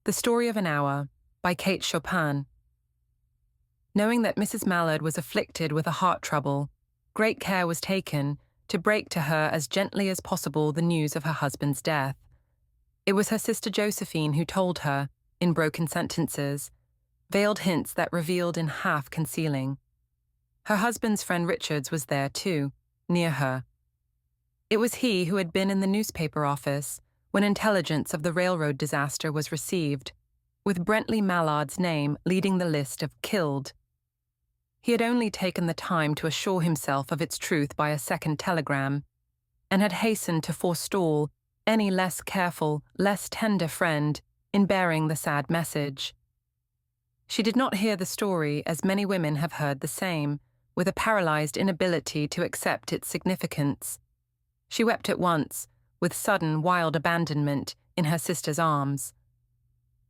The Story of an Hour by Kate Chopin. Knowing that Mrs. Mallard was afflicted with a heart trouble, great care was taken to break to her as gently as possible the news of her husband's death. It was her sister Josephine who told her, in broken sentences, veiled hints that revealed in half concealing. Her husband's friend Richards was there too, near her. It was he who had been in the newspaper office when intelligence of the railroad disaster was received, with Brentley Mallard's name leading the list of killed. He had only taken the time to assure himself of its truth by a second telegram, and had hastened to forestall any less careful, less tender friend in bearing the sad message. She did not hear the story as many women have heard the same, with a paralyzed inability to accept its significance. She wept at once, with sudden, wild abandonment, in her sister's arms.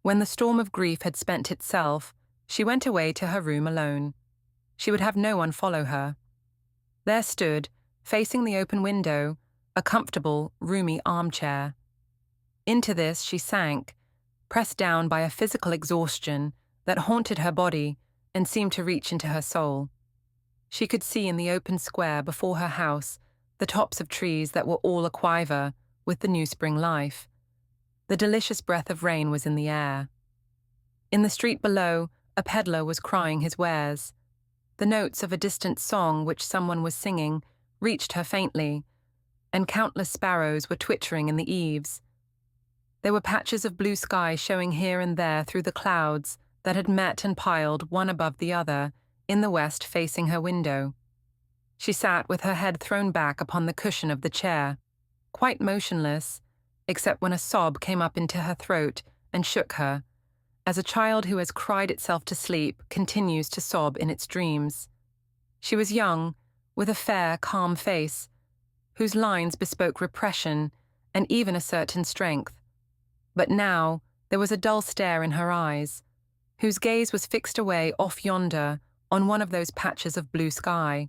When the storm of grief had spent itself, she went away to her room alone. She would have no one follow her. There stood, facing the open window, a comfortable, roomy armchair. Into this she sank, pressed down by a physical exhaustion that haunted her body and seemed to reach into her soul. She could see in the open square before her house the tops of trees that were all aquiver with the new spring life. The delicious breath of rain was in the air. In the street below, a peddler was crying his wares. The notes of a distant song which someone was singing reached her faintly, and countless sparrows were twittering in the eaves. There were patches of blue sky showing here and there through the clouds that had met and piled one above the other in the west facing her window. She sat with her head thrown back upon the cushion of the chair, quite motionless, except when a sob came up into her throat and shook her, as a child who has cried itself to sleep continues to sob in its dreams. She was young, with a fair, calm face, whose lines bespoke repression and even a certain strength. But now there was a dull stare in her eyes, whose gaze was fixed away off yonder on one of those patches of blue sky.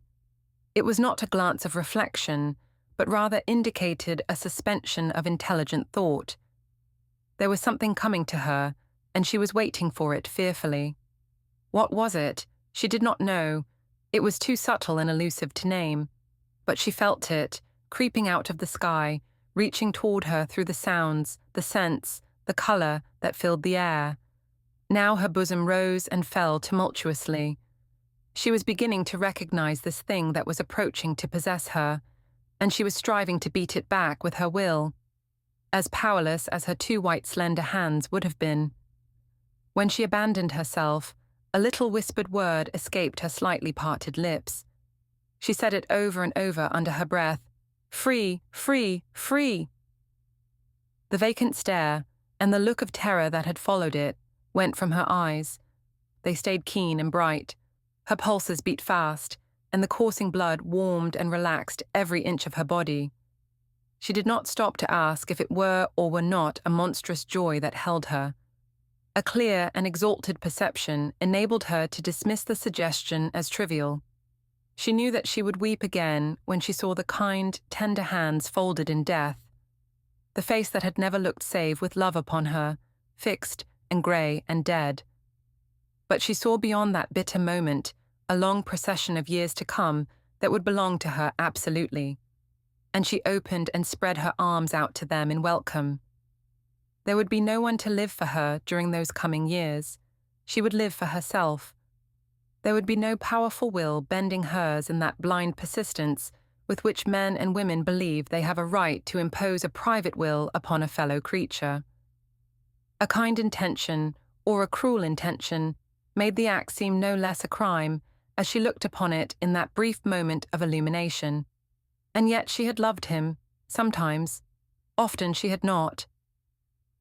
It was not a glance of reflection, but rather indicated a suspension of intelligent thought. There was something coming to her, and she was waiting for it fearfully. What was it? She did not know. It was too subtle and elusive to name. But she felt it, creeping out of the sky, reaching toward her through the sounds, the scents, the color that filled the air. Now her bosom rose and fell tumultuously. She was beginning to recognize this thing that was approaching to possess her, and she was striving to beat it back with her will, as powerless as her two white slender hands would have been. When she abandoned herself, a little whispered word escaped her slightly parted lips. She said it over and over under her breath, "Free, free, free!" The vacant stare, and the look of terror that had followed it, went from her eyes. They stayed keen and bright. Her pulses beat fast, and the coursing blood warmed and relaxed every inch of her body. She did not stop to ask if it were or were not a monstrous joy that held her. A clear and exalted perception enabled her to dismiss the suggestion as trivial. She knew that she would weep again when she saw the kind, tender hands folded in death, the face that had never looked save with love upon her, fixed and grey and dead. But she saw beyond that bitter moment a long procession of years to come that would belong to her absolutely, and she opened and spread her arms out to them in welcome. There would be no one to live for her during those coming years. She would live for herself. There would be no powerful will bending hers in that blind persistence with which men and women believe they have a right to impose a private will upon a fellow creature. A kind intention, or a cruel intention, made the act seem no less a crime as she looked upon it in that brief moment of illumination. And yet she had loved him, sometimes. Often she had not.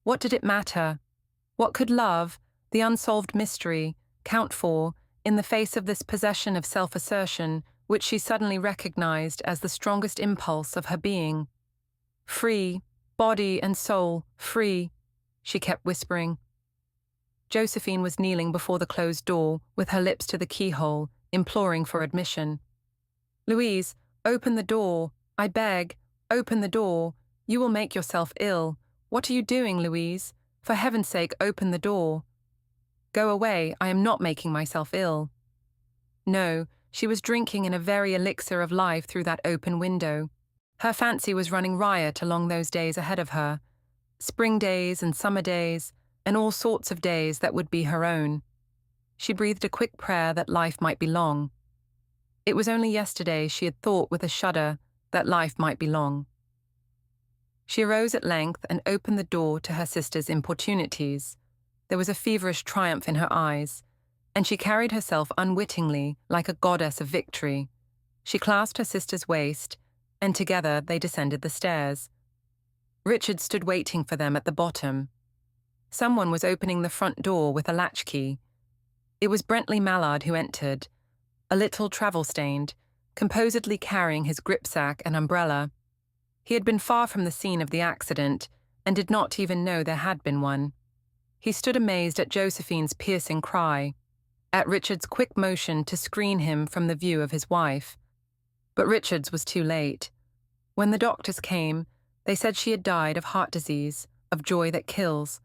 What did it matter? What could love, the unsolved mystery, count for in the face of this possession of self-assertion which she suddenly recognized as the strongest impulse of her being? Free, body and soul, free, she kept whispering. Josephine was kneeling before the closed door, with her lips to the keyhole, imploring for admission. "Louise, open the door. I beg, open the door. You will make yourself ill. What are you doing, Louise? For heaven's sake, open the door. Go away, I am not making myself ill. No, she was drinking in a very elixir of life through that open window. Her fancy was running riot along those days ahead of her. Spring days and summer days, and all sorts of days that would be her own. She breathed a quick prayer that life might be long. It was only yesterday she had thought with a shudder that life might be long. She arose at length and opened the door to her sister's importunities. There was a feverish triumph in her eyes, and she carried herself unwittingly like a goddess of victory. She clasped her sister's waist, and together they descended the stairs. Richard stood waiting for them at the bottom. Someone was opening the front door with a latchkey. It was Bentley Mallard who entered, a little travel-stained, composedly carrying his gripsack and umbrella. He had been far from the scene of the accident and did not even know there had been one. He stood amazed at Josephine's piercing cry, at Richard's quick motion to screen him from the view of his wife. But Richard's was too late. When the doctors came, they said she had died of heart disease, of joy that kills.